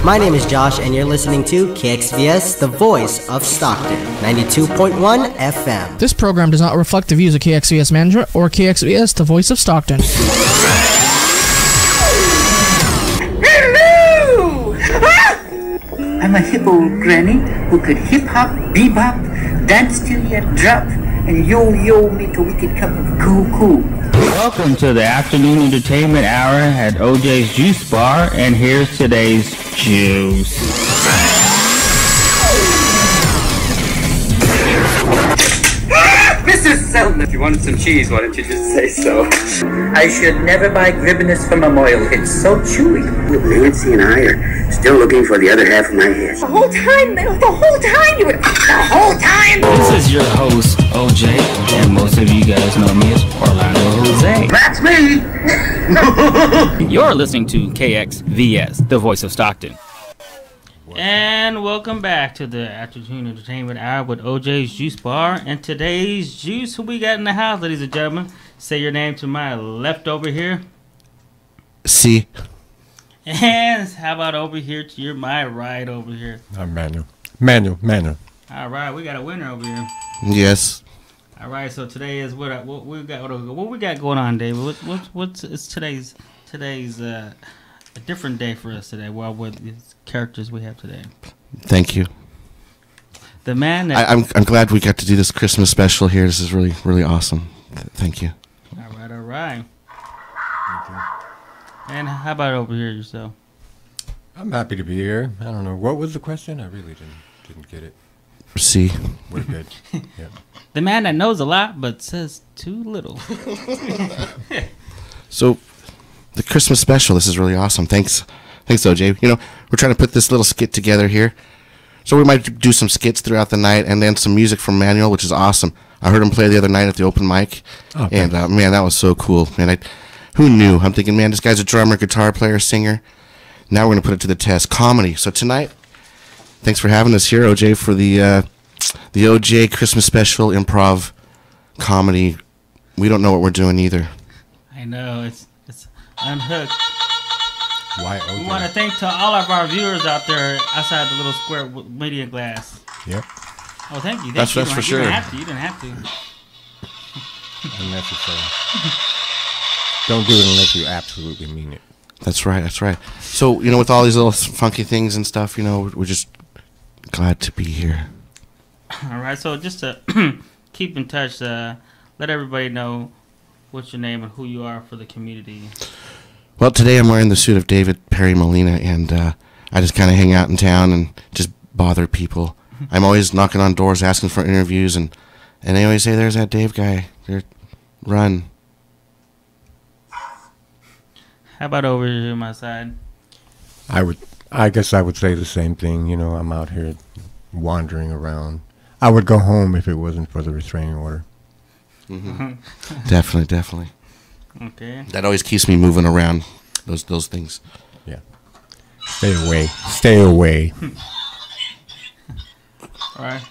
My name is Josh, and you're listening to Kxvs, the voice of Stockton, 92.1 FM. This program does not reflect the views of Kxvs management or Kxvs, the voice of Stockton. Hello! I'm a hip old granny who could hip-hop, bebop, dance till you drop, and yo-yo make a wicked cup of cool. Welcome to the afternoon entertainment hour at OJ's Juice Bar, and here's today's juice. Mr. Selden, if you wanted some cheese, why didn't you just say so? I should never buy Gribbinus from a moil. It's so chewy. Nancy and I are still looking for the other half of my head. The whole time you were... The whole time! This is your host, OJ, and most of you guys know me as Orlando Jose. That's me! You're listening to KXVS, the voice of Stockton. And welcome back to the afternoon entertainment hour with OJ's Juice Bar. And today's juice, who we got in the house, ladies and gentlemen? Say your name to my left over here. C. And how about over here to your my right over here? I'm Manual. All right, we got a winner over here. Yes. All right, so today is what we got going on, David. What's today's a different day for us today. Well, what characters we have today? Thank you. The man that I'm glad we got to do this Christmas special here. This is really, really awesome. Thank you. All right. Thank you. And how about over here yourself? I'm happy to be here. I don't know. What was the question? I really didn't get it. C. We're good. Yeah. The man that knows a lot but says too little. So, the Christmas special, this is really awesome. Thanks, OJ. You know, we're trying to put this little skit together here. So we might do some skits throughout the night and then some music from Manuel, which is awesome. I heard him play the other night at the open mic. Oh, and, man, that was so cool. Man, who knew? I'm thinking, man, this guy's a drummer, guitar player, singer. Now we're going to put it to the test. Comedy. So tonight, thanks for having us here, OJ, for the OJ Christmas special improv comedy. We don't know what we're doing either. I know. It's unhooked. Why OJ? We want to thank to all of our viewers out there outside the little square media glass. Yep. Oh, thank you. That's for sure. You didn't have to. Unnecessary. Don't do it unless you absolutely mean it. That's right. So, you know, with all these little funky things and stuff, you know, we're just glad to be here. All right. So just to keep in touch, let everybody know what's your name and who you are for the community. Well, today I'm wearing the suit of Perry Molina, and I just kind of hang out in town and just bother people. I'm always knocking on doors asking for interviews, and they always say, there's that Dave guy. Run. How about over here on my side? I guess I would say the same thing. You know, I'm out here wandering around. I would go home if it wasn't for the restraining order. Mm-hmm. Definitely. Okay. That always keeps me moving around. Those things. Yeah. Stay away. All right.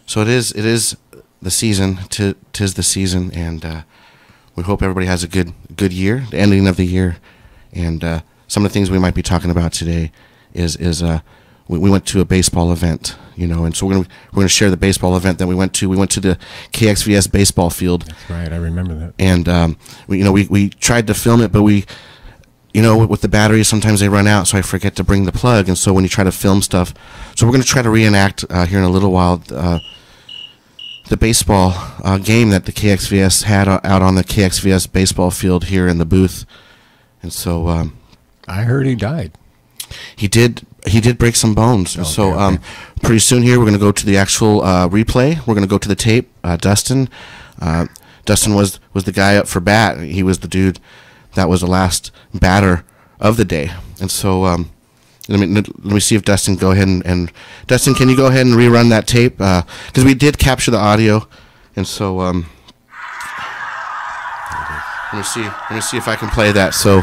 So it is the season. Tis the season, and we hope everybody has a good year, the ending of the year. And some of the things we might be talking about today is we went to a baseball event, you know, and so we're gonna share the baseball event that we went to. We went to the Kxvs baseball field. That's right, I remember that. And we tried to film it, but we, you know, with the batteries sometimes they run out, so I forget to bring the plug. And so when you try to film stuff, so we're gonna try to reenact here in a little while the baseball game that the Kxvs had out on the Kxvs baseball field here in the booth. And so I heard he died. He did break some bones. Okay, so okay. Pretty soon here we're going to go to the actual replay. We're going to go to the tape. Dustin was the guy up for bat. He was the dude that was the last batter of the day. And so let me see if Dustin go ahead and Dustin, can you go ahead and rerun that tape? Because we did capture the audio. And so let me see if I can play that. So.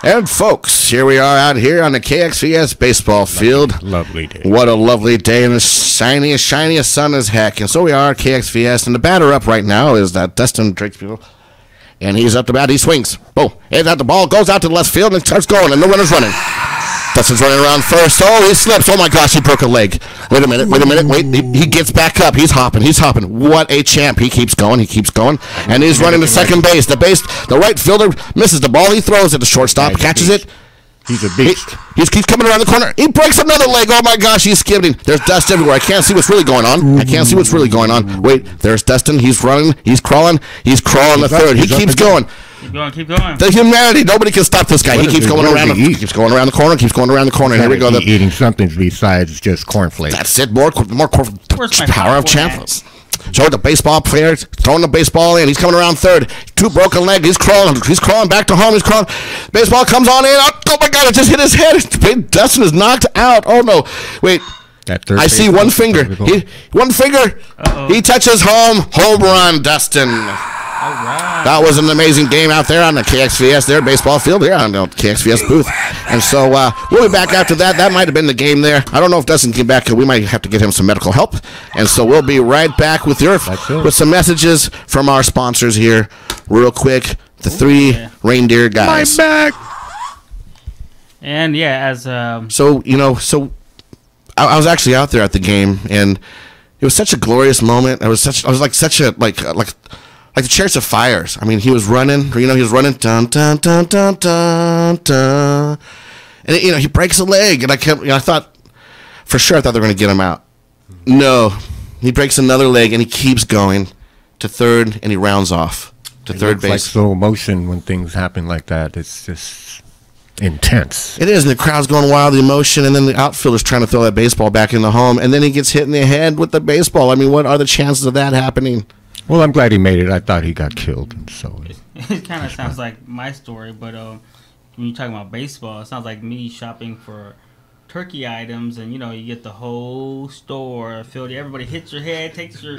And folks, here we are out here on the Kxvs baseball field. Lovely day. What a lovely day, and the shiniest sun as heck. And so we are, Kxvs, and the batter up right now is Dustin Drakesfield. And he's up to bat, he swings. Oh, and that the ball goes out to the left field and starts going, and no runner's running. Dustin's running around first. Oh, he slips. Oh, my gosh, he broke a leg. Wait a minute. Wait, he gets back up. He's hopping. What a champ. He keeps going. And he's running to second base. The right fielder misses the ball. He throws it to shortstop, catches it. He's a beast. He keeps coming around the corner. He breaks another leg. Oh, my gosh, he's skidding. There's dust everywhere. I can't see what's really going on. Wait, there's Dustin. He's running. He's crawling. He's crawling the third. He keeps going. Keep going. The humanity. Nobody can stop this guy. He keeps going around. He keeps going around the corner. And here we go. Eating something besides just cornflakes. That's it. More power of champions. So the baseball player throwing the baseball in. He's coming around third. 2 broken leg. He's crawling back to home. He's crawling. Baseball comes on in. Oh my God! It just hit his head. Dustin is knocked out. Oh no! Wait. I see one finger. One finger. He touches home. Home run, Dustin. All right. That was an amazing game out there on the Kxvs there baseball field there on the Kxvs booth. And so we'll be back after that. That might have been the game there. I don't know if Dustin came back. We might have to get him some medical help. And so we'll be right back with some messages from our sponsors here real quick. The 3 reindeer guys. My back. And yeah, So I was actually out there at the game, and it was such a glorious moment. I was like the Chariots of Fires. I mean, he was running, dun, dun, dun, dun, dun, dun. And, he breaks a leg. And I thought they were going to get him out. No. He breaks another leg, and he keeps going to third, and he rounds off to third base. Like slow motion when things happen like that. It's just intense. It is, and the crowd's going wild, the emotion, and then the outfielder's trying to throw that baseball back in the home, and then he gets hit in the head with the baseball. I mean, what are the chances of that happening? Well, I'm glad he made it. I thought he got killed. So it kind of sounds like my story, but when you're talking about baseball, it sounds like me shopping for turkey items, and you get the whole store filled. Everybody hits your head, takes your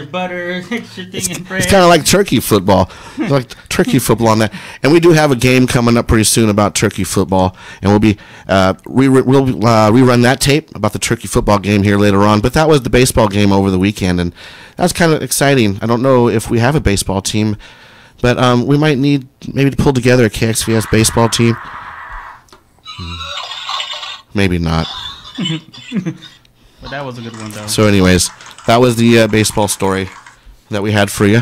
butter, takes your thing and bread. It's kind of like turkey football, like turkey football on that. And we do have a game coming up pretty soon about turkey football, and we'll be we'll rerun that tape about the turkey football game here later on. But that was the baseball game over the weekend, and that was kind of exciting. I don't know if we have a baseball team, but we might need maybe to pull together a KXVS baseball team. Maybe not. But that was a good one, though. So anyways, that was the baseball story that we had for you.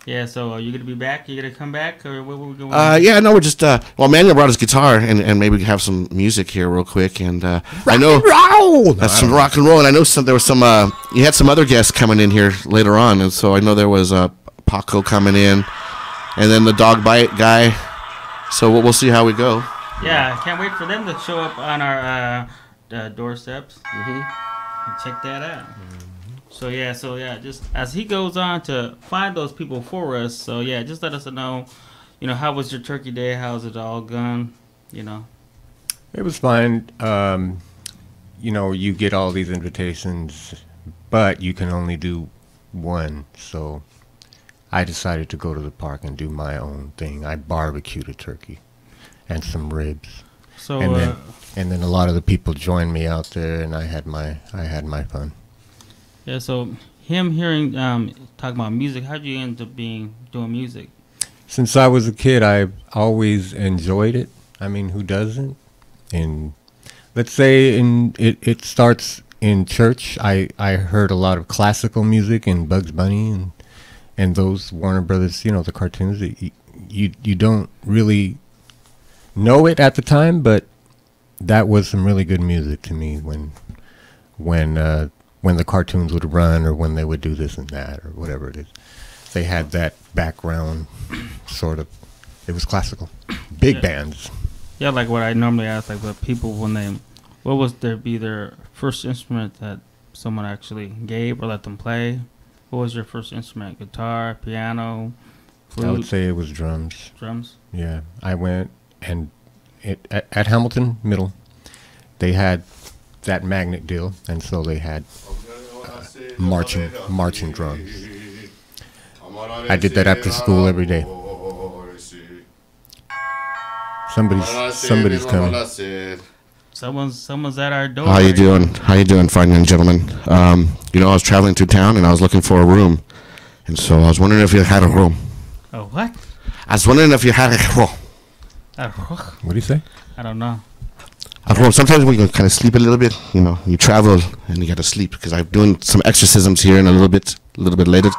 Yeah, so are you going to be back? You going to come back? Or where were we going? Yeah, no, we're just... Manuel brought his guitar, and maybe we can have some music here real quick. And I know... That's some rock and roll. And I know there was some... you had some other guests coming in here later on. And so I know there was Paco coming in. And then the dog bite guy. So we'll see how we go. Yeah, I can't wait for them to show up on our doorsteps. And check that out. So yeah, just as he goes on to find those people for us. So yeah, just let us know, how was your turkey day? How's it all gone? It was fine. You get all these invitations, but you can only do one. So I decided to go to the park and do my own thing. I barbecued a turkey and some ribs. So and then a lot of the people joined me out there, and I had my fun. Yeah. So him hearing talking about music, how'd you end up doing music? Since I was a kid, I always enjoyed it. I mean, who doesn't? And let's say it starts in church. I heard a lot of classical music and Bugs Bunny and those Warner Brothers, the cartoons. You don't really know it at the time, but that was some really good music to me when the cartoons would run, or when they would do this and that, or whatever it is. They had that background sort of. It was classical. Big bands. Yeah, like what I normally ask, like what people what was their first instrument that someone actually gave or let them play? What was your first instrument? Guitar, piano, flute? I would say it was drums. Drums? Yeah, I went and at Hamilton Middle, they had that magnet deal, and so they had marching drums. I did that after school every day. Somebody's coming. Someone's at our door. How you doing, fine young gentlemen? I was traveling through town, and I was looking for a room, and so I was wondering if you had a room. Oh, what? I was wondering if you had a room. What do you say? I don't know. At home, sometimes we can kind of sleep a little bit. You know, you travel and you got to sleep because I'm doing some exorcisms here in a little bit later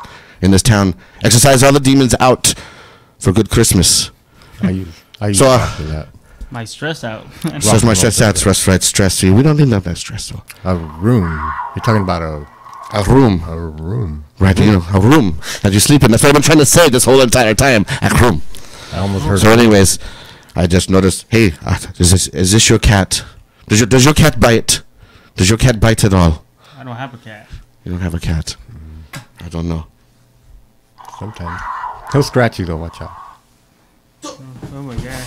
in this town. Exorcise all the demons out for good Christmas. I use So, after that. My stress out. Stress my stress out, stress free. We don't need that stress though. A room. You're talking about A room. a room. Right, you know, a room that you sleep in. That's what I'm trying to say this whole entire time. A room. I almost heard. So, anyways, I just noticed. Hey, is this your cat? Does your cat bite? Does your cat bite at all? I don't have a cat. You don't have a cat. I don't know. Sometimes he'll scratch you though. Watch out. Oh my god.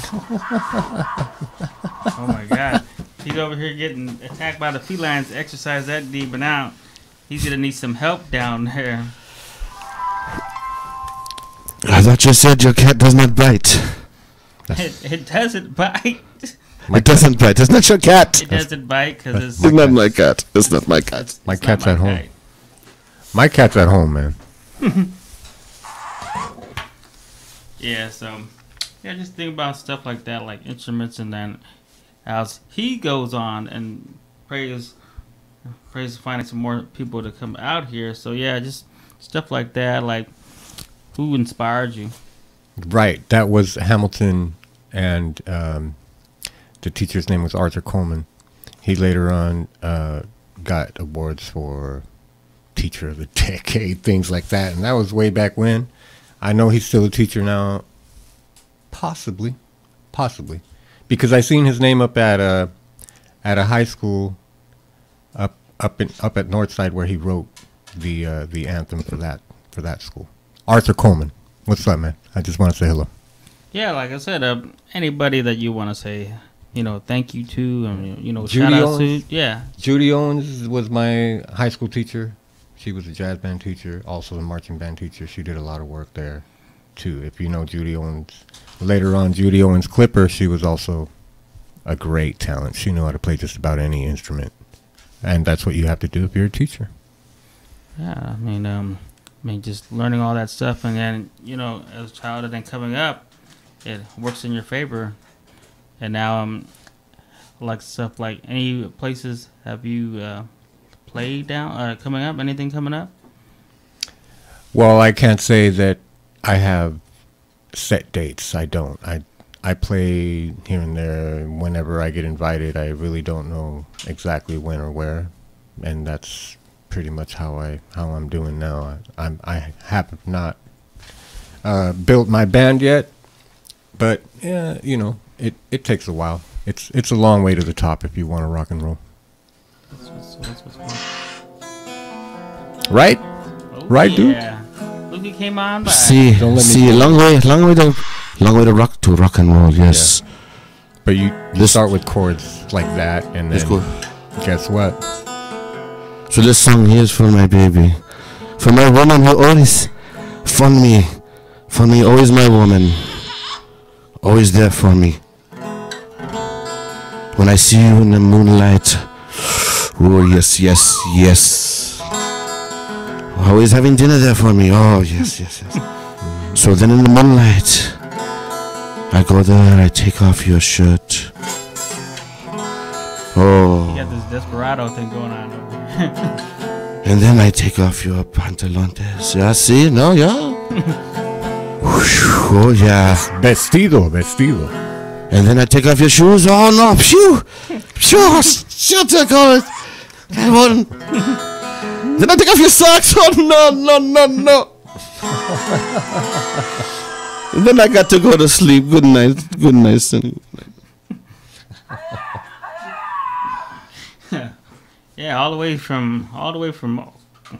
Oh my god. He's over here getting attacked by the felines. Exercise that demon out. He's gonna need some help down there. I thought you said your cat does not bite. It doesn't bite. It doesn't bite. It's not your cat. It doesn't bite because it's. It's not my cat. It's not my cat. My it's cat's not at my home. cat. My cat's at home, man. Yeah, so yeah, just think about stuff like that, like instruments, and then as he goes on and prays finding some more people to come out here. So yeah, just stuff like that. Like, who inspired you? Right. That was Hamilton, and the teacher's name was Arthur Coleman. He later on got awards for Teacher of the Decade, things like that, and that was way back when. I know he's still a teacher now, possibly, because I seen his name up at a high school up at Northside where he wrote the anthem for that school. Arthur Coleman, what's up, man? I just want to say hello. Yeah, like I said, anybody that you want to say, thank you to, Judy shout out Owens. to, yeah. Judy Owens was my high school teacher. She was a jazz band teacher, also a marching band teacher. She did a lot of work there, too. If you know Judy Owens, later on, Judy Owens Clipper, she was also a great talent. She knew how to play just about any instrument. And that's what you have to do if you're a teacher. Yeah, I mean, just learning all that stuff, and then, as a child and then coming up, it works in your favor. And now, like stuff like any places have you played down coming up? Anything coming up? Well, I can't say that I have set dates. I don't. I play here and there whenever I get invited. I really don't know exactly when or where, and that's pretty much how I'm doing now. I have not built my band yet, but yeah, it takes a while. It's a long way to the top if you want to rock and roll. Right? Oh, right, dude. Yeah. Look, he came on by. See, long way to rock and roll. Yes, But you start with chords like that, and then cool. Guess what? So this song here is for my baby, for my woman who always fund me, always my woman, always there for me. When I see you in the moonlight, oh yes. Always having dinner there for me. Oh yes. So then in the moonlight, I go there, I take off your shirt. Oh. You got this desperado thing going on over here. And then I take off your pantalones. Yeah, see? No, yeah. Oh, yeah. Vestido. And then I take off your shoes. Oh, no. Phew. Shut up, God. That one. Then I take off your socks. Oh, no. And then I got to go to sleep. Good night, son. Yeah, all the way from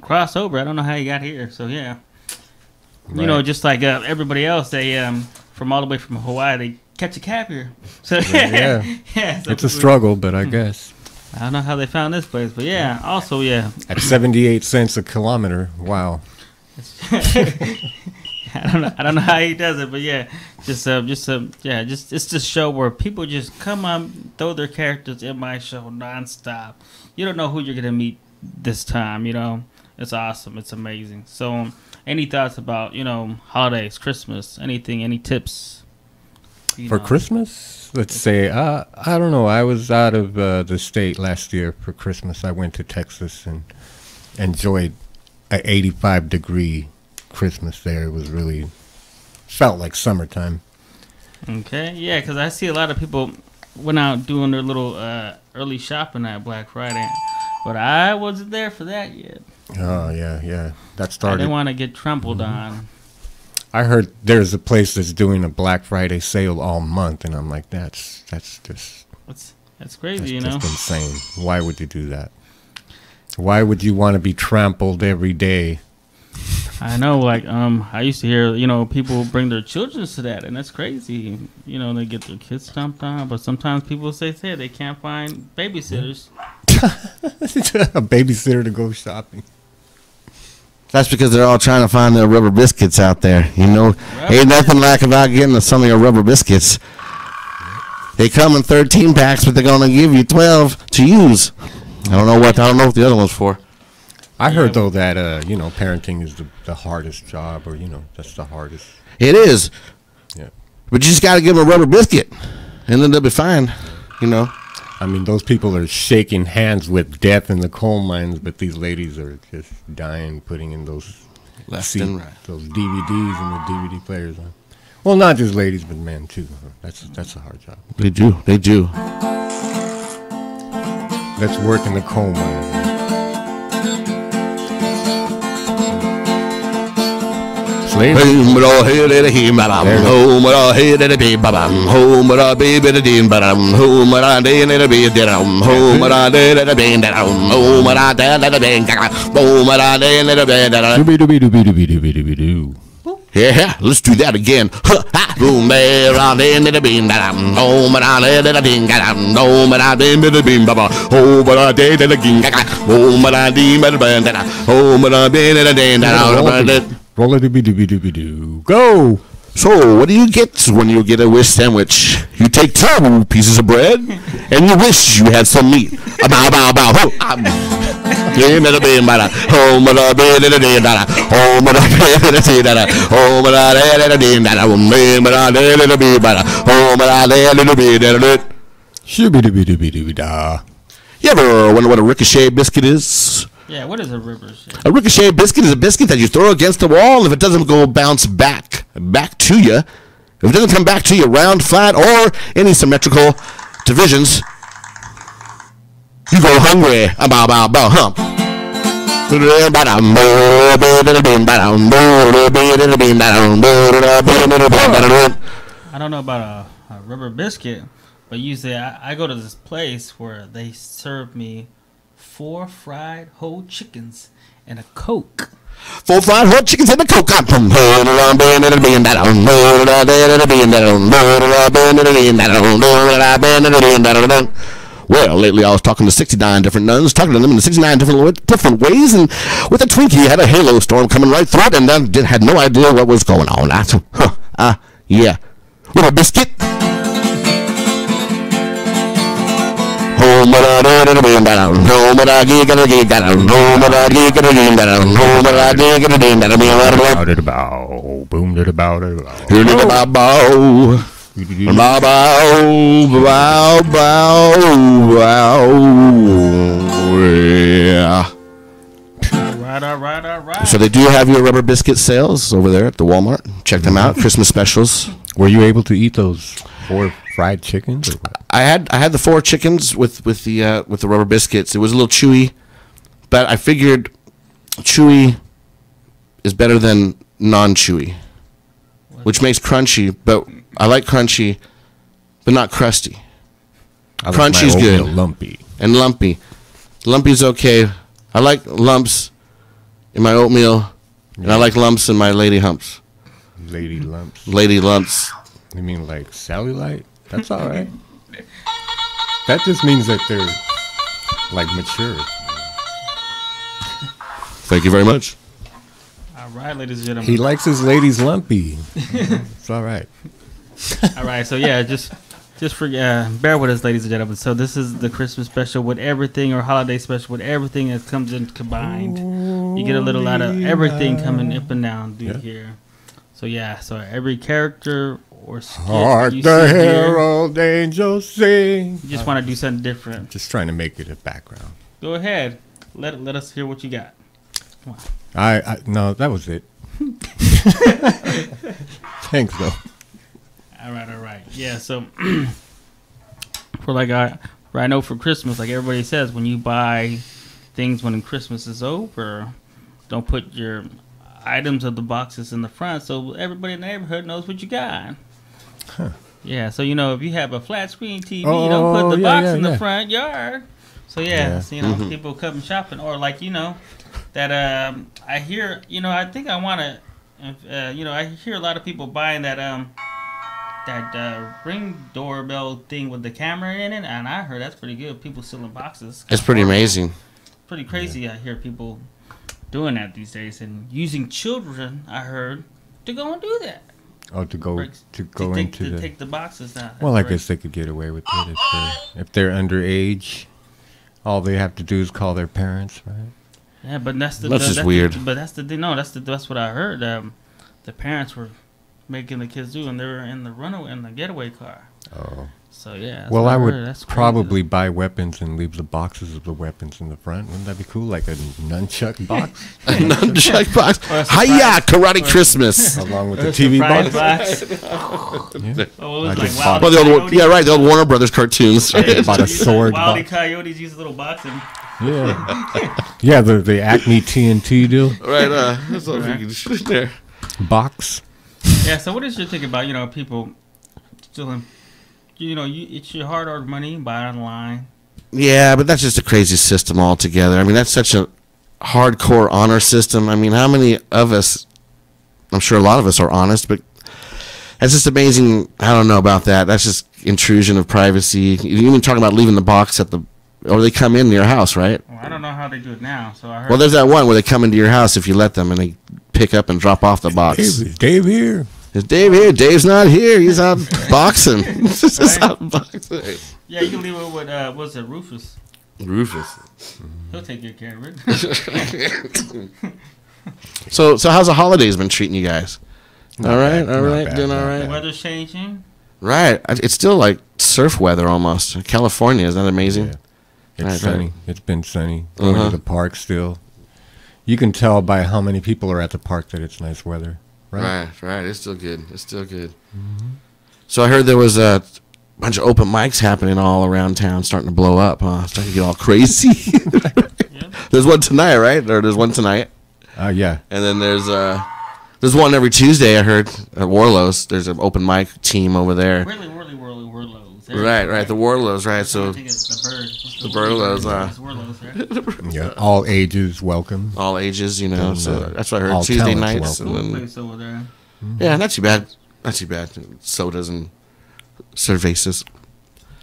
crossover. I don't know how you got here. So yeah, Right. just like everybody else, they from all the way from Hawaii, they catch a cab here. So Yeah. yeah. So It's a struggle, but I guess. I don't know how they found this place, but yeah. Also, yeah. At 78 cents a kilometer. Wow. I don't know how he does it, but yeah, it's a show where people just come on, throw their characters in my show nonstop. You don't know who you're gonna meet this time. It's awesome. It's amazing. So, any thoughts about holidays, Christmas, anything? Any tips? For Christmas? Let's say, I don't know. I was out of the state last year for Christmas. I went to Texas and enjoyed an 85-degree Christmas there. It was really, felt like summertime. Okay, yeah, because I see a lot of people went out doing their little early shopping at Black Friday, but I wasn't there for that yet. Oh, yeah. That started. I didn't want to get trampled on. I heard there's a place that's doing a Black Friday sale all month, and I'm like, that's just... That's crazy, that's just insane. Why would you do that? Why would you want to be trampled every day? I know, like, I used to hear, people bring their children to that, and that's crazy. They get their kids stomped on, but sometimes people say they can't find babysitters. A babysitter to go shopping. That's because they're all trying to find their rubber biscuits out there. Ain't nothing like about getting some of your rubber biscuits. They come in 13 packs, but they're going to give you 12 to use. I don't know what the other one's for. I heard, though, that, parenting is the hardest job, or, that's the hardest. It is. Yeah. But you just got to give them a rubber biscuit, and then they'll be fine, I mean, those people are shaking hands with death in the coal mines, but these ladies are just dying, putting in those left and right, those DVDs and the DVD players on. Well, not just ladies, but men too. That's a hard job. They do. Let's work in the coal mine. Slave. Yeah, let's do that again. Go! So, what do you get when you get a wish sandwich? You take 2 pieces of bread, and you wish you had some meat. You ever wonder what a ricochet biscuit is? Yeah, what is a ricochet? A ricochet biscuit is a biscuit that you throw against the wall. If it doesn't go bounce back to you, if it doesn't come back to you round, flat, or any symmetrical divisions, you go hungry. Hump. I don't know about a rubber biscuit, but usually I go to this place where they serve me 4 fried whole chickens and a Coke. 4 fried whole chickens and a Coke. Well, lately I was talking to 69 different nuns, talking to them in 69 different ways, and with a Twinkie, had a halo storm coming right through it, and I had no idea what was going on. Yeah. With a biscuit. All right. So they do have your rubber biscuit sales over there at the Walmart. Check them out. Christmas specials. Were you able to eat those 4 fried chickens? Or what? I had the 4 chickens with the rubber biscuits. It was a little chewy, but I figured chewy is better than non-chewy, which makes crunchy. But I like crunchy, but not crusty. Crunchy's good. Lumpy. And lumpy. Lumpy's okay. I like lumps in my oatmeal, and I like lumps in my lady humps. Lady lumps. Lady lumps. You mean like cellulite? That's all right. That just means that they're like mature. Thank you very much. All right, ladies and gentlemen. He likes his ladies lumpy. It's all right. All right, so yeah, just bear with us, ladies and gentlemen. So this is the Christmas special with everything, or holiday special with everything that comes in combined. You get a little out of everything coming up and down here. So yeah, so every character or skit Hark you the see here? herald angels sing. You just want to do something different. Just trying to make it a background. Go ahead. Let us hear what you got. Come on. I no, that was it. Thanks though. All right. Yeah, so for like I know for Christmas, like everybody says, when you buy things when Christmas is over, don't put your items of the boxes in the front so everybody in the neighborhood knows what you got. Huh. Yeah, so if you have a flat screen TV, don't put the box in the front yard. So so, people come shopping, or like that I hear I think I want to I hear a lot of people buying that Ring doorbell thing with the camera in it, and I heard that's pretty good. People selling boxes. It's pretty amazing. Pretty crazy. I hear people doing that these days and using children. I heard to go and do that. Oh, to take the boxes out. Well, I guess they could get away with it if they're underage. All they have to do is call their parents, right? Yeah, but that's just weird. But that's the thing. No, that's what I heard. The parents were making the kids do, and they were in the getaway car. Oh. So yeah. Well, I would probably buy weapons and leave the boxes of the weapons in the front. Wouldn't that be cool? Like a nunchuck box. A nunchuck box. Hiya, karate Christmas. Along with the TV box. Yeah. Oh, it was like Wild Coyotes. The old Warner Brothers cartoons. I bought a sword. Wild Coyotes use a little box and. Yeah, the Acme TNT deal. Right, that's what we can shoot there. Box. Yeah, so what is your thing about, people stealing, it's your hard-earned money, buy it online. Yeah, but that's just a crazy system altogether. I mean, that's such a hardcore honor system. I mean, how many of us, I'm sure a lot of us are honest, but that's just amazing. I don't know about that. That's just intrusion of privacy. You even talking about leaving the box or they come in your house, right? Well, I don't know how they do it now. So I heard. Well, there's that one where they come into your house if you let them, and they pick up and drop off the box. Is Dave here? Is Dave here? Dave's not here. He's out boxing. He's out boxing. Yeah, you can leave it with what's it, Rufus? He'll take good care of it. So how's the holidays been treating you guys? All right, doing all right. The weather's changing. Right, it's still like surf weather almost. California, isn't that amazing? Yeah. It's sunny. It's been sunny. Going to the park still. You can tell by how many people are at the park that it's nice weather. Right. It's still good. Mm-hmm. So I heard there was a bunch of open mics happening all around town, starting to blow up. Starting to get all crazy. Yeah. There's one tonight, right? Or there's one tonight. Yeah. And then there's one every Tuesday. I heard at Warlow's. There's an open mic team over there. Really, Warlow's. Right. The Warlow's, right? So I think it's the bird. The Burlows, It's Warlow's, right? Yeah, all ages welcome. All ages, so that's what I heard. all Tuesday talents nights. And then, Place over there. yeah, not too bad. Sodas and cervezas.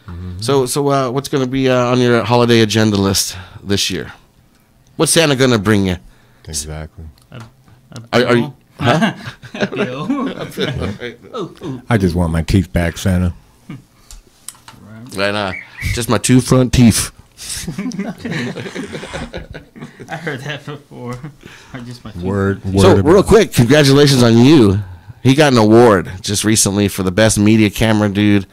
Mm-hmm. So what's going to be on your holiday agenda list this year? What's Santa going to bring you? Exactly. Are you? Huh? I just want my teeth back, Santa. Right, just my two front teeth. I heard that before. Or just my Word. So real quick, congratulations on you. He got an award just recently for the best media camera dude,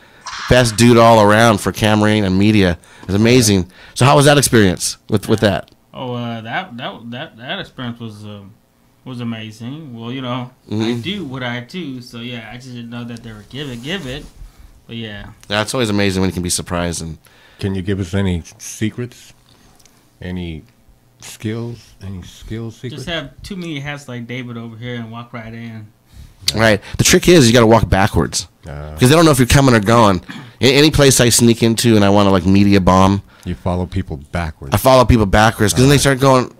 best dude all around for cameraing and media. It was amazing. So how was that experience with that? Oh, that experience was amazing. Well, I do what I do, so yeah, I just didn't know that they were give it. But yeah. That's always amazing when you can be surprised. And can you give us any secrets? Any skills? Any skill secrets? Just have too many hats like David over here and walk right in. Right. The trick is you got to walk backwards because they don't know if you're coming or going. Any place I sneak into and I want to media bomb, you follow people backwards. I follow people backwards because then they start going,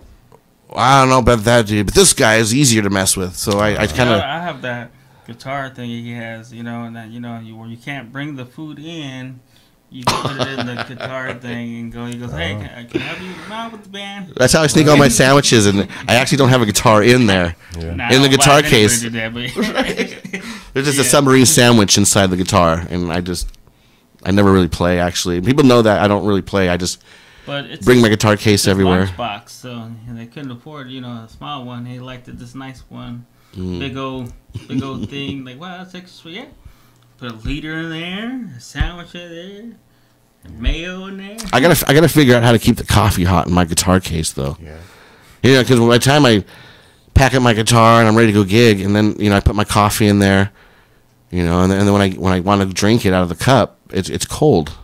I don't know about that dude, but this guy is easier to mess with. So I kind of. I have that guitar thing he has, and that where you can't bring the food in, you put it in the guitar thing and go. He goes, "Hey, can I help you now with the band?" That's how I sneak all my sandwiches, and I actually don't have a guitar in there, in the guitar case. There's just a submarine sandwich inside the guitar, and I never really play. Actually, people know that I don't really play. I just bring my guitar case everywhere. Lunchbox, so they couldn't afford, a small one. They liked this nice one. Big old thing. Like, wow, that's extra. Yeah. Put a liter in there, a sandwich in there, and mayo in there. I gotta figure out how to keep the coffee hot in my guitar case, though. Yeah. Yeah, because by the time I pack up my guitar and I'm ready to go gig, and then I put my coffee in there, and then when I want to drink it out of the cup, it's cold.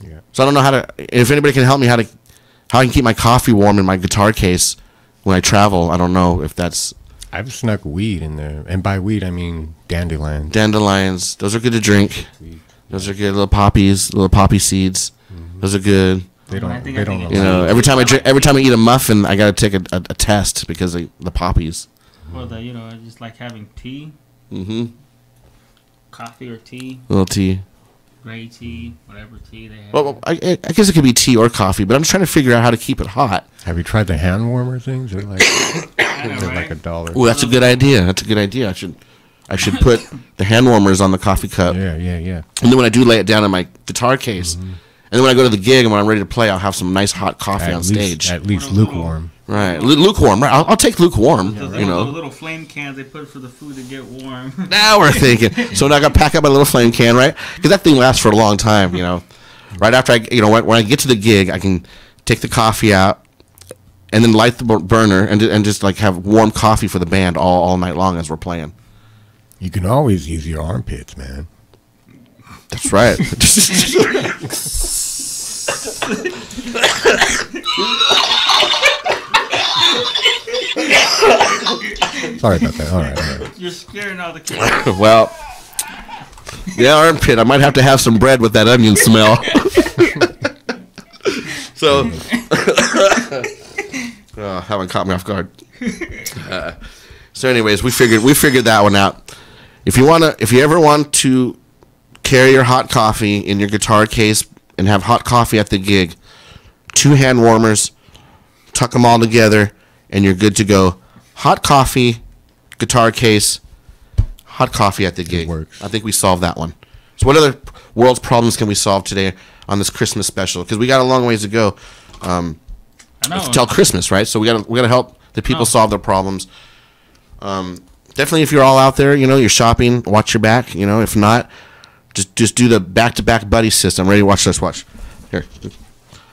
Yeah. So I don't know how to. If anybody can help me how I can keep my coffee warm in my guitar case when I travel. I don't know if that's. I've snuck weed in there, and by weed I mean dandelions. Dandelions, those are good to drink. Those are good little poppies, little poppy seeds. Mm-hmm. Those are good. They don't. Every time I eat a muffin, I gotta take a test because of the poppies. Well, just like having tea. Mm-hmm. Coffee or tea. A little tea. Gray tea, whatever tea they have. Well, I guess it could be tea or coffee, but I'm just trying to figure out how to keep it hot. Have you tried the hand warmer things? They're like like $1. Oh, that's a good idea. I should put the hand warmers on the coffee cup. Yeah. And then when I do lay it down in my guitar case, and then when I go to the gig and when I'm ready to play, I'll have some nice hot coffee on stage. At least lukewarm. Right, lukewarm. Right, I'll take lukewarm. The little flame cans they put for the food to get warm. Now we're thinking. So now I got to pack up my little flame can, right? Because that thing lasts for a long time. Right after when I get to the gig, I can take the coffee out and then light the burner and just like have warm coffee for the band all night long as we're playing. You can always use your armpits, man. That's right. Sorry about that. All right. You're scaring all the kids. Well, yeah, armpit. I might have to have some bread with that onion smell. So, haven't caught me off guard. So, anyways, we figured that one out. If you ever want to carry your hot coffee in your guitar case and have hot coffee at the gig, 2 hand warmers, tuck them all together, and you're good to go. Hot coffee, guitar case, hot coffee at the gig. It works. I think we solved that one. So what other world's problems can we solve today on this Christmas special? Because we got a long ways to go till Christmas, right? So we gotta help the people solve their problems. Definitely, if you're all out there, you're shopping, watch your back. If not, just do the back-to-back buddy system. Ready? Watch this. Watch here.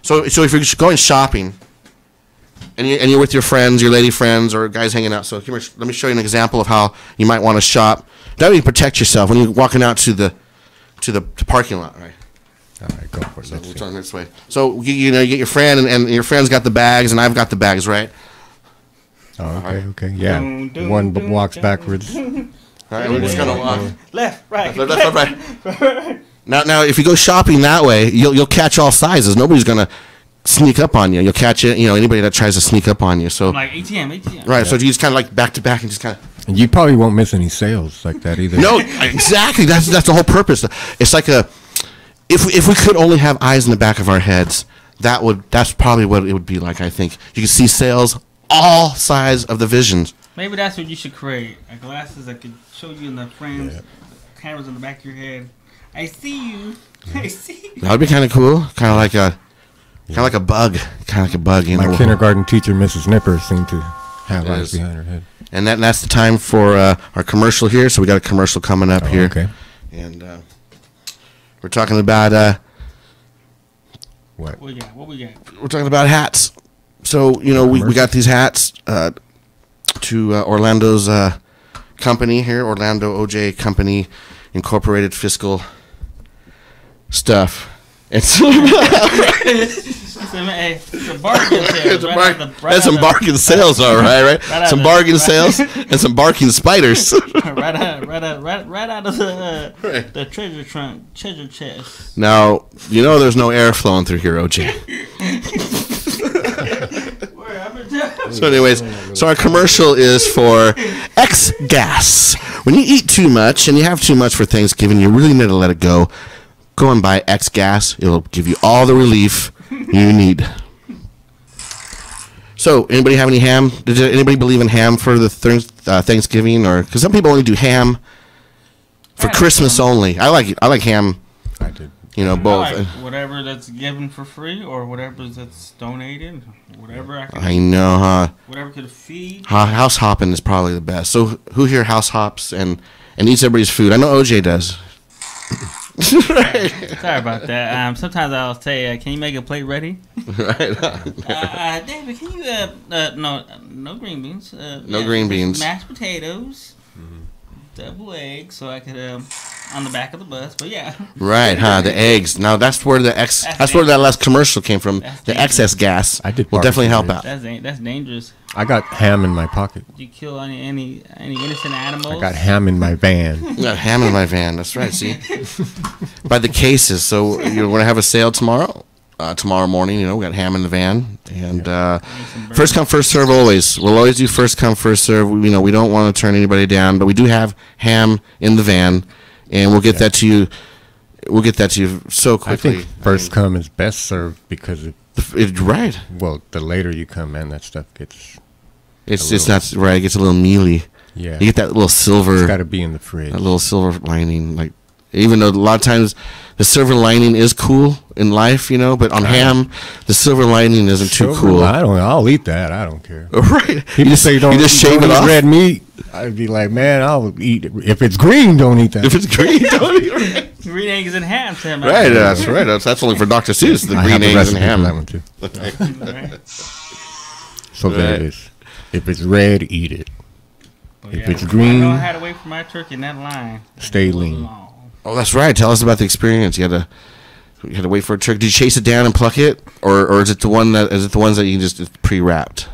So if you're going shopping, and you're with your friends, your lady friends, or guys hanging out. So let me show you an example of how you might want to shop. That way you protect yourself when you're walking out to the parking lot, right? All right, go for it. So we're turn this way. So you get your friend, and your friend's got the bags, and I've got the bags, right? Oh, okay, yeah. One walks backwards. All right, we're just gonna walk left, right. right. Now, if you go shopping that way, you'll catch all sizes. Nobody's gonna sneak up on you. You'll catch it. Anybody that tries to sneak up on you. So like ATM. Right. Yeah. So you just kind of like back to back and just kind of. And you probably won't miss any sales like that either. No, exactly. That's the whole purpose. It's like if we could only have eyes in the back of our heads, that's probably what it would be like. I think you can see sales all sides of the visions. Maybe that's what you should create. Glasses that could show you in the frames, cameras in the back of your head. I see you. I see you. That would be kind of cool. Kind of like a bug. My kindergarten teacher, Mrs. Nipper, seemed to have eyes behind her head. And that's the time for our commercial here. So we got a commercial coming up here. Okay. And we're talking about what? What we got? We're talking about hats. So we got these hats to Orlando's company here, Orlando OJ Company Incorporated Fiscal Stuff. It's a bargain sales. That's some bargain sales, all right? Some bargain sales and some barking spiders. right out of the treasure chest. Now there's no air flowing through here, OJ. So anyways, our commercial is for Kxvs. When you eat too much and you have too much for Thanksgiving, you really need to let it go. Go and buy Kxvs. It'll give you all the relief you need. So, anybody have any ham? Did anybody believe in ham for the Thanksgiving, or because some people only do ham for Christmas only? I like ham. I did. Both. I like whatever that's given for free, or whatever that's donated, whatever I know, huh? Whatever could feed. House hopping is probably the best. So, who here house hops and eats everybody's food? I know OJ does. Sorry about that. Sometimes I'll say, "Can you make a plate ready?" Right. David, can you? No green beans. No green beans. Mashed potatoes. Double eggs, so I could on the back of the bus. But yeah. Right, huh? The eggs. Now that's where that's where that last commercial came from. The excess gas will definitely help out. That's dangerous. I got ham in my pocket. Did you kill any innocent animals? I got ham in my van. I got ham in my van. That's right. See, by the cases. So you're going to have a sale tomorrow. Tomorrow morning, we got ham in the van, and first come, first serve always. We'll always do first come, first serve. We don't want to turn anybody down, but we do have ham in the van, and we'll get that to you. We'll get that to you so quickly. I think first come is best served because right. Well, the later you come, man, that stuff gets. It's not right. It gets a little mealy. Yeah, you get that little silver. It's got to be in the fridge. That little silver lining, like. Even though a lot of times the silver lining is cool in life, but on ham, the silver lining isn't too cool. I'll eat that. I don't care. Right. People say don't shave it off. Red meat. I'd be like, man, I'll eat it. If it's green, don't eat that. If it's green, don't eat it. Green eggs and ham, Sam. Right, that's right. That's only for Dr. Seuss, the green eggs and ham. That one too. So there it is. If it's red, eat it. If it's green, I know I had to wait for my turkey in that line. Stay lean. Oh, that's right. Tell us about the experience. You had to wait for a turkey. Did you chase it down and pluck it, or is it the ones that you just pre-wrapped?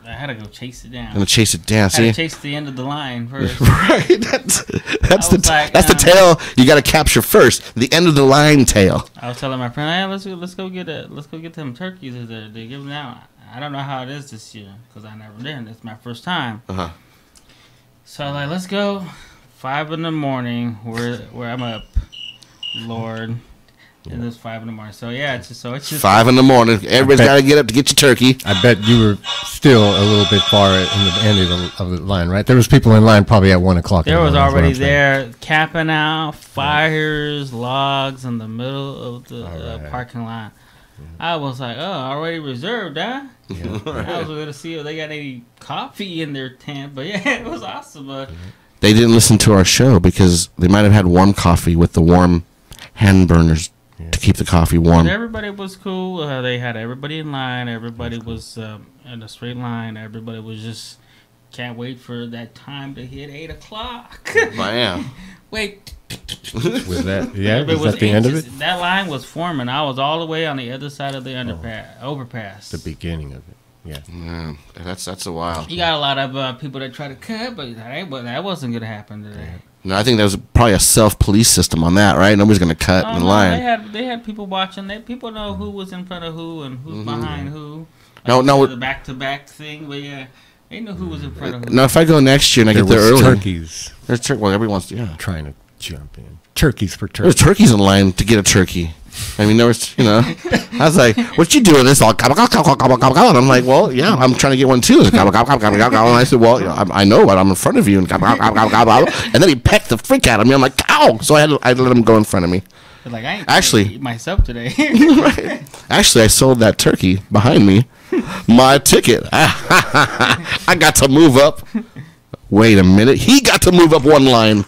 I had to go chase it down. And chase it down. See, I had to chase the end of the line first. Right. That's the tail you got to capture first. The end of the line tail. I was telling my friend, "Hey, let's go get them turkeys. They give them out. I don't know how it is this year because I never did. It's my first time. So I'm like, let's go. 5 in the morning, where I'm up, Lord, and it's 5 in the morning. So yeah, it's just 5 in the morning. Everybody's got to get up to get your turkey. I bet you were still a little bit far in the end of the line, right? There was people in line probably at 1 o'clock. There was already there camping out, fires, logs in the middle of the parking lot. I was like, already reserved, huh? Yeah. I was going to see if they got any coffee in their tent, but yeah, it was awesome. They didn't listen to our show because they might have had warm coffee with the warm hand burners to keep the coffee warm. But everybody was cool. They had everybody in line. Everybody was in a straight line. Everybody was just can't wait for that time to hit 8 o'clock. Bam. Wait. Was that the end of it? That line was forming. I was all the way on the other side of the overpass. The beginning of it. Yeah. That's a while. You got a lot of people that try to cut, but that wasn't going to happen today. No, I think there was probably a self-police system on that, right? Nobody's going to cut in line. They had people watching. People know who was in front of who and who's behind who. No, the back-to-back thing, but yeah, they know who was in front of who. Now, if I go next year and I get there early, turkeys. There's well, everyone's trying to jump in. Turkeys for turkey. There's turkeys in line to get a turkey. I mean, there was, I was like, what you doing? This all gobble, gobble, gobble, gobble, gobble. And I'm like, well, yeah, I'm trying to get one too. Gobble, gobble, gobble, gobble, gobble. And I said, well, I know, but I'm in front of you. And gobble, gobble, gobble, gobble. And then he pecked the freak out of me. I'm like, ow! So I let him go in front of me. Like, I ain't actually eat myself today. Right. Actually, I sold that turkey behind me. My ticket. I got to move up. Wait a minute. He got to move up one line.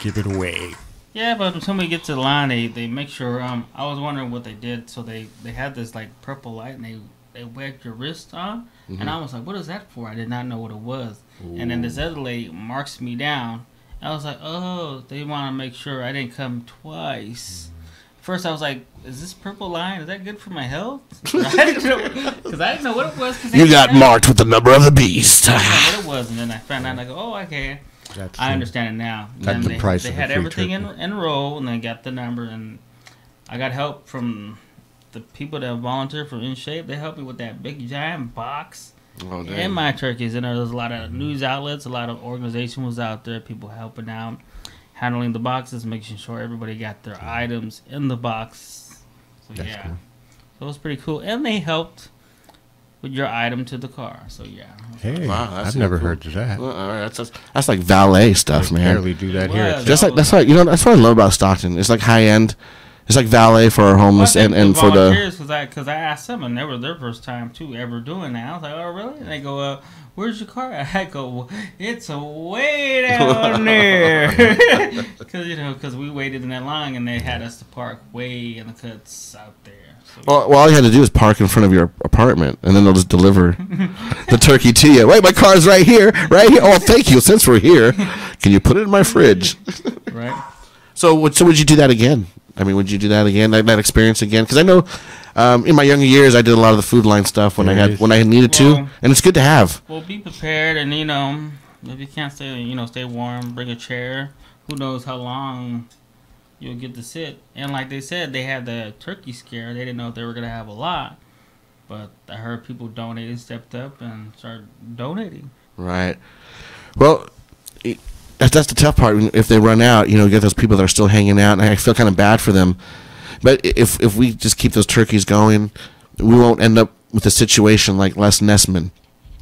Give it away. Yeah, but when somebody gets to the line, they make sure. I was wondering what they did. So they had this like purple light, and they wiped your wrist on. And I was like, what is that for? I did not know what it was. Ooh. And then this other lady marks me down. I was like, oh, they want to make sure I didn't come twice. First, I was like, is this purple line, is that good for my health? Because I didn't know what it was. You got marked with the number of the beast. I didn't know what it was, and then I found out, I go, oh, okay. I understand it now. That's the price they of had a free everything turkey. in a row, and they got the number, and I got help from the people that volunteer for In Shape. They helped me with that big giant box and my turkeys. And there was a lot of news outlets, a lot of organization was out there, people helping out, handling the boxes, making sure everybody got their items in the box. So That's yeah, cool. so it was pretty cool, and they helped with your item to the car. So yeah. Hey, wow, I've never heard of that. Well, all right, that's like valet stuff, We man. barely do that here. Well, Just like that's what I love about Stockton. It's like high end. It's like valet for our homeless and for the volunteers, because I asked them, and they were their first time too ever doing that. I was like, oh really? And they go, where's your car? I go, well, it's way down there, because we waited in that line and they had us to park way in the cuts out there. So well, all you had to do is park in front of your apartment, and then they'll just deliver the turkey to you. Wait, my car's right here, right here. Oh, thank you. Since we're here, can you put it in my fridge? Right. So would you do that again? I mean, would you do that again? That experience again? Because I know, in my younger years, I did a lot of the food line stuff when I needed to, and it's good to have. Well, be prepared, and if you can't stay warm, bring a chair. Who knows how long you'll get to sit? And like they said, they had the turkey scare. They didn't know if they were gonna have a lot, but I heard people donated, stepped up, and started donating. Right. Well. That's the tough part. If they run out, you get those people that are still hanging out, and I feel kind of bad for them. But if we just keep those turkeys going, we won't end up with a situation like Les Nessman.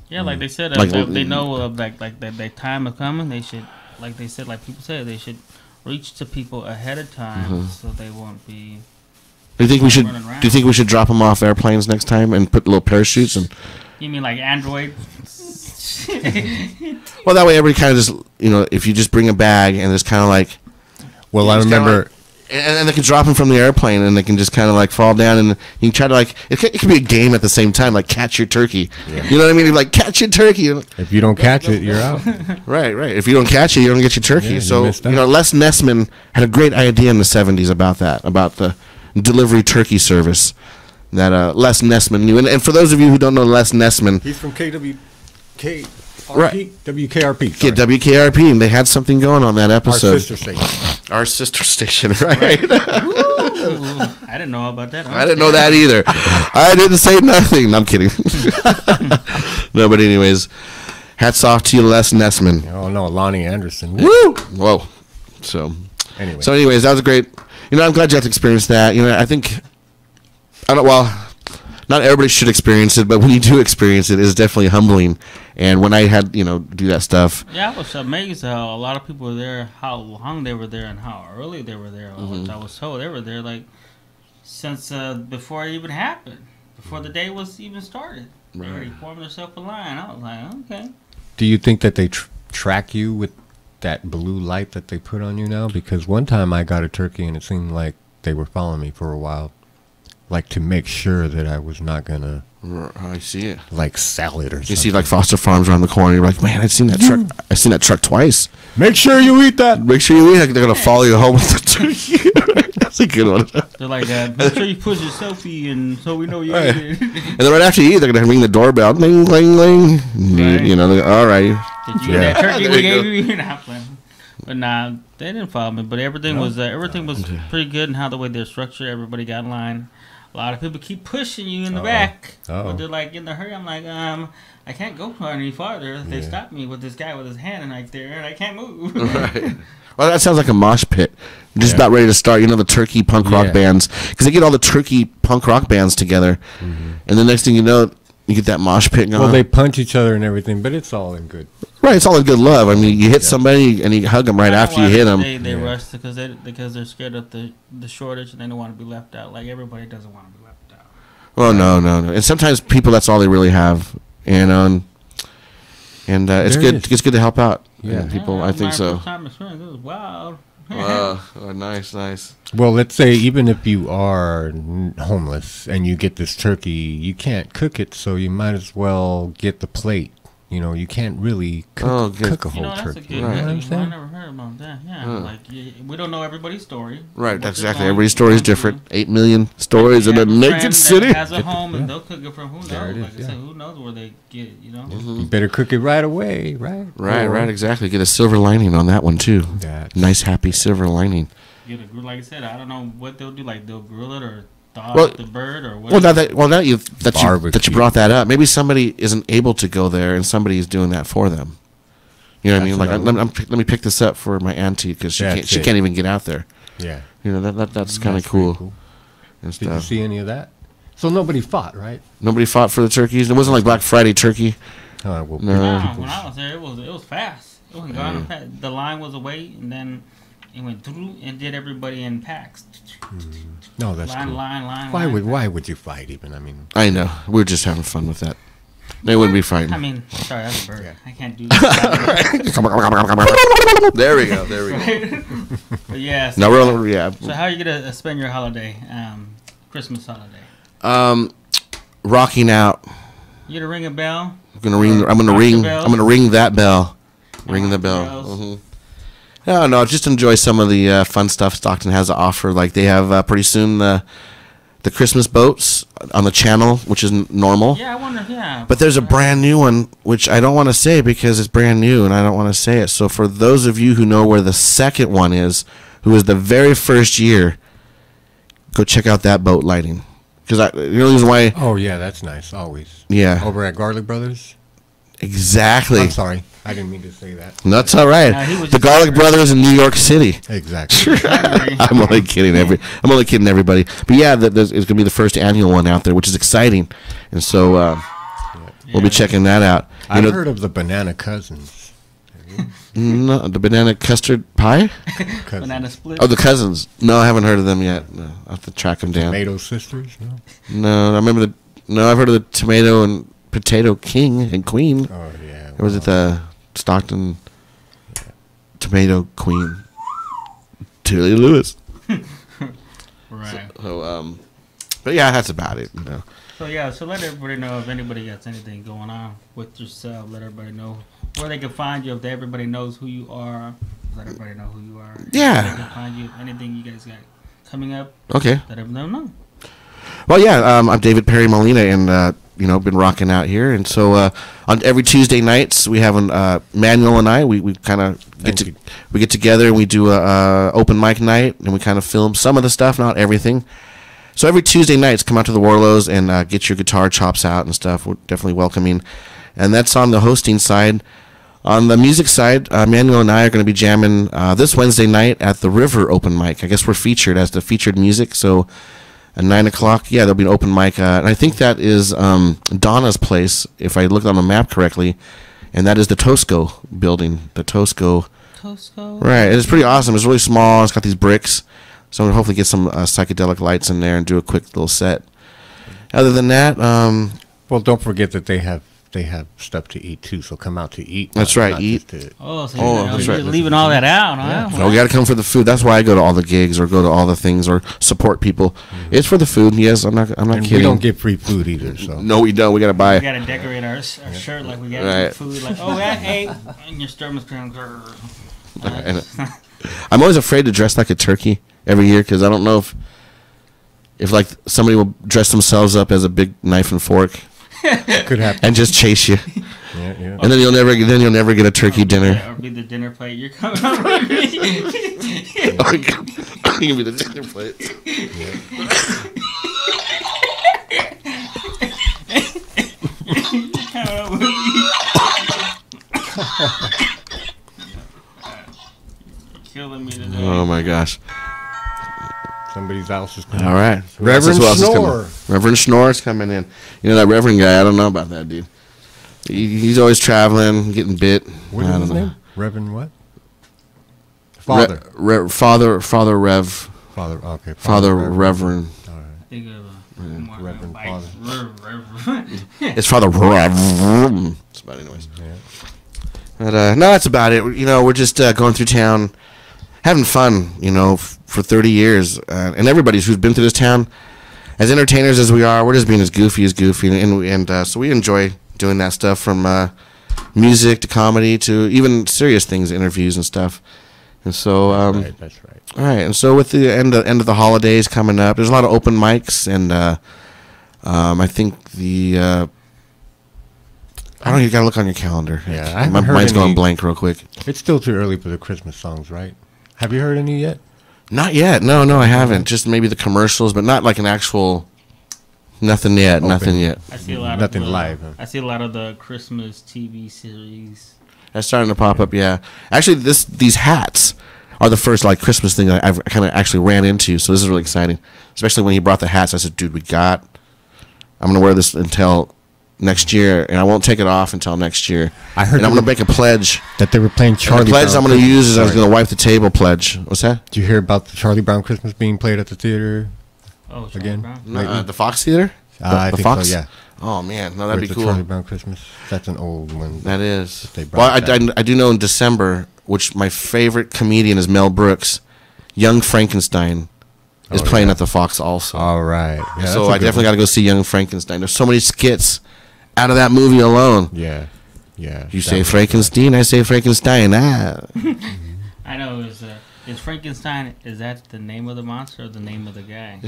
Yeah, like they said, if they know of like that time is coming, they should, like they said, like people said, they should reach to people ahead of time so they won't be. Do you think we should? Do you think we should drop them off airplanes next time and put little parachutes and? You mean like Android? Well, that way everybody kind of just, if you just bring a bag and it's kind of like. Well, I remember. And they can drop them from the airplane and they can just kind of like fall down and you can try to it can be a game at the same time, like catch your turkey. Yeah. You know what I mean? Like catch your turkey. If you don't catch it, you're out. Right. If you don't catch it, you don't get your turkey. Yeah, so, Les Nessman had a great idea in the 70s about that, about the delivery turkey service that Les Nessman knew. And for those of you who don't know Les Nessman. He's from WKRP. Right. WKRP. Yeah, WKRP, and they had something going on that episode. Our sister station, right? I didn't know about that. I didn't know that either. I didn't say nothing. No, I'm kidding. No, but anyways, hats off to you, Les Nessman. Oh, no, Lonnie Anderson. Woo! Whoa. So, anyways, that was great. I'm glad you got to experience that. I think, not everybody should experience it, but when you do experience it, it's definitely humbling. And when I had, do that stuff. Yeah, I was amazed how a lot of people were there, how long they were there, and how early they were there. I was told they were there, since before it even happened, before the day was even started. Right. They already formed themselves a line. I was like, okay. Do you think that they track you with that blue light that they put on you now? Because one time I got a turkey and it seemed like they were following me for a while. Like to make sure that I was not gonna. I see it. Like salad or something. You see like Foster Farms around the corner. You're like, man, I've seen that truck. I've seen that truck twice. Make sure you eat that. Make sure you eat it. They're gonna follow you home with the turkey. That's a good one. They're like, make sure you put your selfie in so we know you ate it. And then right after you eat, they're gonna ring the doorbell. Ling, ling, ling. Right. All right. Did you eat that turkey we gave you? You're not playing. But nah, they didn't follow me. But everything was pretty good, and how the way they're structured, everybody got in line. A lot of people keep pushing you in the back. But they're like in the hurry. I'm like, I can't go any farther. They stopped me with this guy with his hand right there, and I can't move. Right. Well, that sounds like a mosh pit. Just about ready to start. The turkey punk rock bands, because they get all the turkey punk rock bands together, and the next thing you know, you get that mosh pit going. Well, they punch each other and everything, but it's all in good. Right, it's all in good love. I mean, you hit somebody and you hug them right after you hit them. They rush because they're scared of the shortage and they don't want to be left out. Like everybody doesn't want to be left out. Well, no. And sometimes people, that's all they really have, and it's good. It's good to help out. Yeah, people. I think so. First time experience. It was wild. Wow, nice. Well, let's say even if you are homeless and you get this turkey, you can't cook it, so you might as well get the plate. You can't really cook a whole turkey. Right. I never heard about that. Yeah, we don't know everybody's story. Right, that's exactly. Everybody's story is different. 8 million stories in a naked city. Has a home and they'll cook it from who knows. Like I said, who knows where they get it. You better cook it right away, right? Right. Exactly. Get a silver lining on that one too. Nice, happy silver lining. Like I said, I don't know what they'll do. Like they'll grill it or. The bird or what? Now you brought that up, maybe somebody isn't able to go there and somebody is doing that for them. You know what I mean? Like, let me pick this up for my auntie because she can't even get out there. Yeah. That's kind of cool. And stuff. Did you see any of that? So nobody fought, right? Nobody fought for the turkeys. It wasn't like Black Friday turkey. No. When I was there, it was fast. It was gone. The line was away, and then He went through and did everybody in packs. No, that's line, cool. line. Why would you fight even? I mean, I know. We're just having fun with that. They wouldn't be fighting. I mean, sorry, that's a bird. Yeah. I can't do that. There we go. But yeah. So, no, yeah. So how are you gonna spend your holiday, Christmas holiday? Rocking out. You gonna ring a bell? I'm gonna ring that bell. Ring the bell. Mm-hmm. No, just enjoy some of the fun stuff Stockton has to offer. Like they have pretty soon the Christmas boats on the channel, which is normal. Yeah, I wonder. Yeah. But there's a brand new one, which I don't want to say because it's brand new, and I don't want to say it. So for those of you who know where the second one is, who was the very first year, go check out that boat lighting. Because the only reason why. Oh yeah, that's nice. Always. Yeah. Over at Garlic Brothers. Exactly. I'm sorry, I didn't mean to say that. That's all right. The Garlic Brothers in New York City. Exactly. I'm only kidding. I'm only kidding everybody. But yeah, it's going to be the first annual one out there, which is exciting, and so we'll be checking that out. I've heard of the Banana Cousins. No, the banana custard pie. Banana split. Oh, the cousins. No, I haven't heard of them yet. No, I'll have to track them down. Tomato Sisters. No, I remember I've heard of the Tomato and Potato King and Queen. Oh yeah. Or was it the Stockton Tomato Queen? Tilly Lewis. Right. So, but yeah, that's about it. So let everybody know if anybody got anything going on with yourself. Let everybody know where they can find you. If everybody knows who you are, let everybody know who you are. Yeah. They can find you. Anything you guys got coming up. Okay. Let everyone know. Well, yeah, I'm David Perry Molina, and been rocking out here, and so on every Tuesday nights we have Manuel and I we kind of get together and we do a open mic night, and we kind of film some of the stuff, not everything. So every Tuesday nights, come out to the Warlows and get your guitar chops out and stuff. We're definitely welcoming, and that's on the hosting side. On the music side, Manuel and I are going to be jamming this Wednesday night at the River open mic. I guess we're featured as the featured music, so. At 9 o'clock, yeah, there'll be an open mic. And I think that is Donna's place, if I looked on the map correctly. And that is the Tosco building. The Tosco. Right. It's pretty awesome. It's really small. It's got these bricks. So I'm going to hopefully get some psychedelic lights in there and do a quick little set. Other than that. Well, don't forget that they have stuff to eat too, so come out to eat. That's right, eat. You're leaving all that out, huh? Yeah. No, we got to come for the food. That's why I go to all the gigs or go to all the things or support people. Mm-hmm. It's for the food. Yes, I'm not kidding. We don't get free food either. So no, we don't. We got to buy. We got to decorate our shirt like we got food. Like, oh, I ate and your stomach's going. I'm always afraid to dress like a turkey every year because I don't know if like somebody will dress themselves up as a big knife and fork. Could happen. And just chase you. Yeah. And then you'll never get a turkey dinner. Or be the dinner plate. You're coming over me. You can be the dinner plate. Killing me today. Oh my gosh. Somebody's house is coming. All right. Reverend Schnorr. Reverend Schnorr's coming in. You know that Reverend guy, I don't know about that dude. He's always traveling, getting bit. What is his name? Reverend what? Father. Father Rev. Father, okay. Father Reverend. All right. I think of Reverend Father. It's Father Rev. But anyways. Yeah. But no, that's about it. We're just going through town, having fun, for 30 years. And everybody who's been through this town, as entertainers as we are, we're just being as goofy. And so we enjoy doing that stuff, from music to comedy to even serious things, interviews and stuff. And so, that's right. All right. And so with the end of the holidays coming up, there's a lot of open mics. And I think I don't know, you got to look on your calendar. Yeah, my mind's going blank real quick. It's still too early for the Christmas songs, right? Have you heard any yet? Not yet. No, I haven't. Just maybe the commercials, but not like an actual. Nothing yet. Open. Nothing yet. I see a lot Nothing of live. Huh? I see a lot of the Christmas TV series. That's starting to pop up. Yeah, actually, these hats are the first like Christmas thing I've kind of actually ran into. So this is really exciting, especially when he brought the hats. I said, "Dude, I'm gonna wear this until next year, and I won't take it off until next year. I heard, and I'm gonna make a pledge that they were playing Charlie. The pledge Brown I'm gonna Christmas. use is I was gonna wipe the table pledge. What's that? Did you hear about the Charlie Brown Christmas being played at the theater? Oh, Charlie again? Brown? The Fox Theater. I the think Fox. so, yeah. Oh man, no, Where's that'd be the cool. Charlie Brown Christmas. That's an old one. That is. They Well, brought it I do know in December, which my favorite comedian is Mel Brooks. Young Frankenstein is playing at the Fox also. All right. Yeah, so I definitely got to go see Young Frankenstein. There's so many skits out of that movie alone. Yeah. You say Frankenstein, I say Frankenstein. Ah. I know. Is Frankenstein, is that the name of the monster or the name of the guy?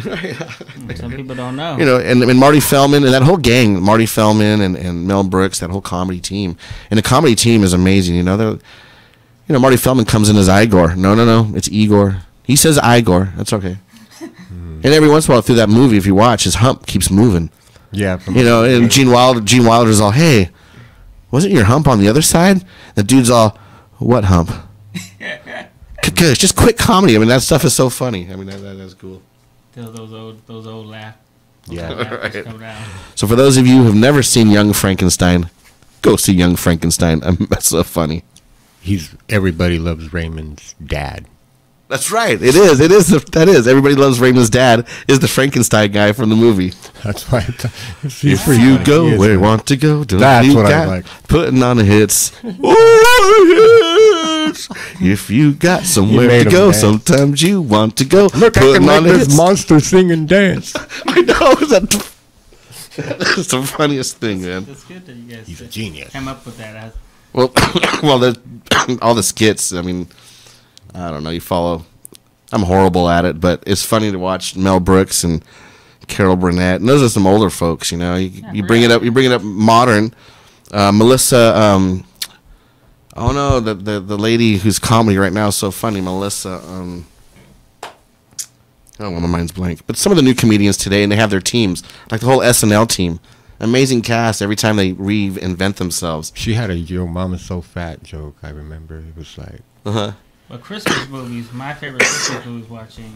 Some people don't know. You know, and Marty Feldman and that whole gang, Marty Feldman and Mel Brooks, that whole comedy team. And the comedy team is amazing. You know, Marty Feldman comes in as Igor. No, it's Igor. He says Igor. That's okay. And every once in a while through that movie, if you watch, his hump keeps moving. Yeah. You know, and Gene Wilder's all, hey, wasn't your hump on the other side? The dude's all, what hump? It's just quick comedy. I mean, that stuff is so funny. I mean, that's cool. Those old laugh. Yeah. Right. Come down. So for those of you who have never seen Young Frankenstein, go see Young Frankenstein. That's so funny. Everybody loves Raymond's dad. That's right. It is. That is. Everybody loves Raymond's dad is the Frankenstein guy from the movie. That's right. If you go where you want to go, don't that's you what got I like. putting on the hits. If you got somewhere to go, sometimes you want to go. Look, I can make this hits. monster sing and dance. I know. That's the funniest thing, man. It's good that you guys He's a genius. came up with that. Well, all the skits. I mean, I don't know. You follow. I'm horrible at it, but it's funny to watch Mel Brooks and Carol Burnett. And those are some older folks. You know, you bring it up. You bring it up modern. Melissa. Oh no, the lady who's comedy right now is so funny, Melissa. Oh, my mind's blank. But some of the new comedians today, and they have their teams, like the whole SNL team. Amazing cast every time they reinvent themselves. She had a "Yo Mama's So Fat" joke. I remember it was like. Well, Christmas movies. My favorite Christmas movies watching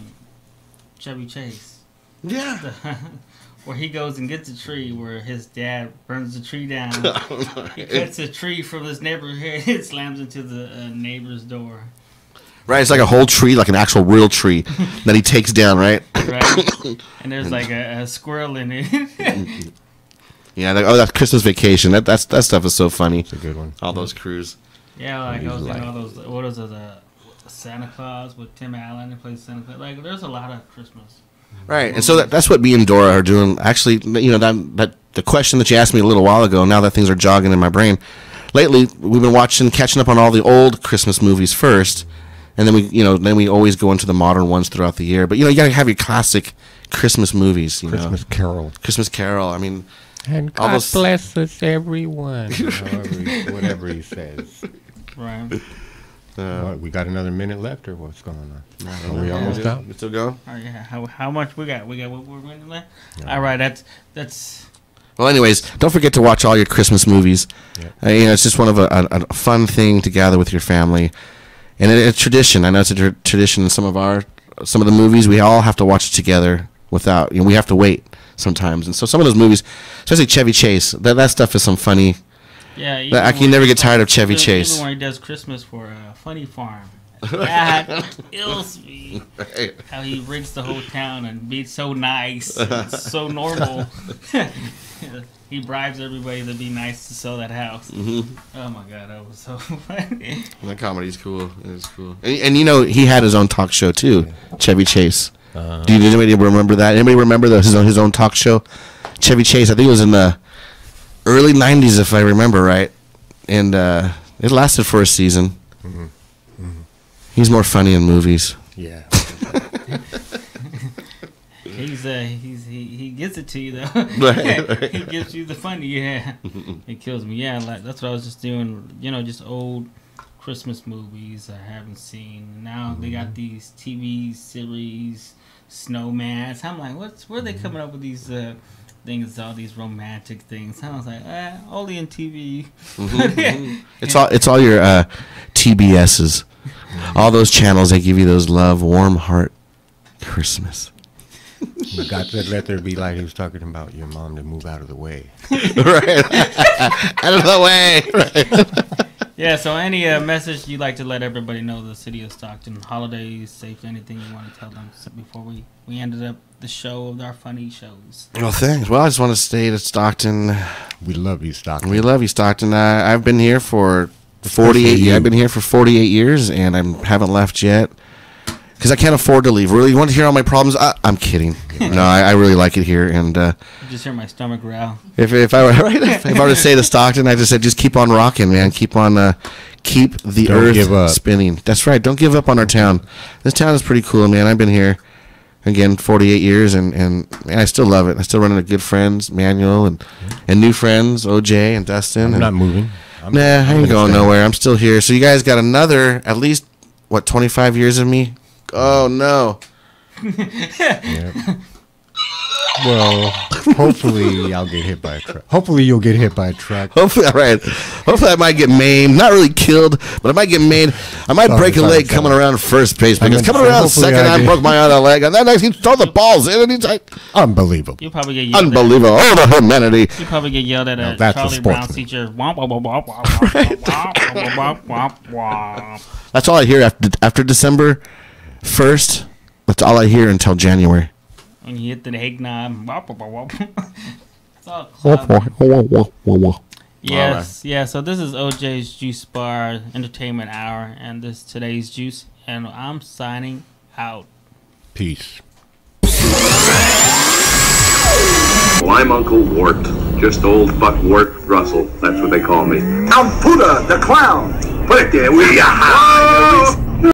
Chevy Chase. Yeah. Where he goes and gets a tree where his dad burns the tree down. He cuts a tree from his neighborhood and slams into the neighbor's door. Right, it's like a whole tree, like an actual real tree that he takes down, right? Right. And there's like a squirrel in it. Yeah, that's Christmas Vacation. That stuff is so funny. It's a good one. All those crews. Yeah, like I was thinking all those. What is it? Santa Claus with Tim Allen who plays Santa Claus. Like, there's a lot of Christmas. Right, and so that's what me and Dora are doing. Actually, you know, that the question that you asked me a little while ago. Now that things are jogging in my brain, lately we've been catching up on all the old Christmas movies first, and then we always go into the modern ones throughout the year. But you gotta have your classic Christmas movies. Christmas Carol. Christmas Carol. I mean, and God bless us, everyone. Whatever he says. Right. We got another minute left, or what's going on? Are we Yeah. almost out? We still going? Oh yeah. How much we got? We got what we're running left. All right. That's. Well, anyways, don't forget to watch all your Christmas movies. Yeah. It's just one of a fun thing to gather with your family, and it's a tradition. I know it's a tradition in some of the movies. We all have to watch it together. Without, we have to wait sometimes, and so some of those movies, especially Chevy Chase, that stuff is some funny. Yeah. I can never get tired of Chevy Chase. Even when he does Christmas for Funny Farm. That kills me. Right. How he rigs the whole town and be so nice, and so normal. He bribes everybody to be nice to sell that house. Mm-hmm. Oh my god, that was so funny. That comedy's cool. It is cool. And he had his own talk show too, Chevy Chase. Did anybody remember that? Anybody remember his own talk show? Chevy Chase, I think it was in the early 90s, if I remember right. And it lasted for a season. Mm-hmm. Mm-hmm. He's more funny in movies. Yeah. He gets it to you though. Right. He gives you the funny. Yeah, it kills me. Yeah, like that's what I was just doing. Just old Christmas movies I haven't seen. Now they got these TV series, snowmans. I'm like, where are they coming up with these things? All these romantic things. I was like, only in TV. It's all your TBSs, all those channels that give you those love, warm heart Christmas. God said, "Let there be light." He was talking about your mom to move out of the way. Right. Out of the way. Right. Yeah, so any message you'd like to let everybody know the city of Stockton, holidays, safe, anything you want to tell them before we ended up the show of our funny shows? Well, thanks. Well, I just want to stay to Stockton. We love you, Stockton. We love you, Stockton. I've been here for 48 years. I've been here for 48 years, and I haven't left yet. Because I can't afford to leave. Really, you want to hear all my problems? I'm kidding. No, I really like it here, and you just hear my stomach growl. If I were to say to Stockton, I just said, just keep on rocking, man. Keep on, keep the earth spinning. That's right. Don't give up on our town. This town is pretty cool, man. I've been here again 48 years, and I still love it. I still run into good friends, Manuel, and new friends, OJ and Dustin. I'm not moving. I ain't going nowhere. I'm still here. So you guys got another at least 25 years of me. Oh, no. Yeah. Well, hopefully I'll get hit by a truck. Hopefully you'll get hit by a truck. Hopefully, all right. Hopefully I might get maimed. Not really killed, but I might get maimed. I might break a leg coming around first base. Because coming around second, I broke my other leg. And then he throw the balls in, and he's like... Unbelievable. You'll probably get yelled Unbelievable. Oh, the humanity. You probably get yelled at a Charlie Brown teacher. That's all I hear after December 1st. That's all I hear until January. When you hit the eggnog. It's all Yes, yeah. So this is OJ's Juice Bar Entertainment Hour, and this is today's juice, and I'm signing out. Peace. Well, I'm Uncle Wart. Just old fuck Wart Russell. That's what they call me. I'm Buddha the Clown. Put it there, will ya?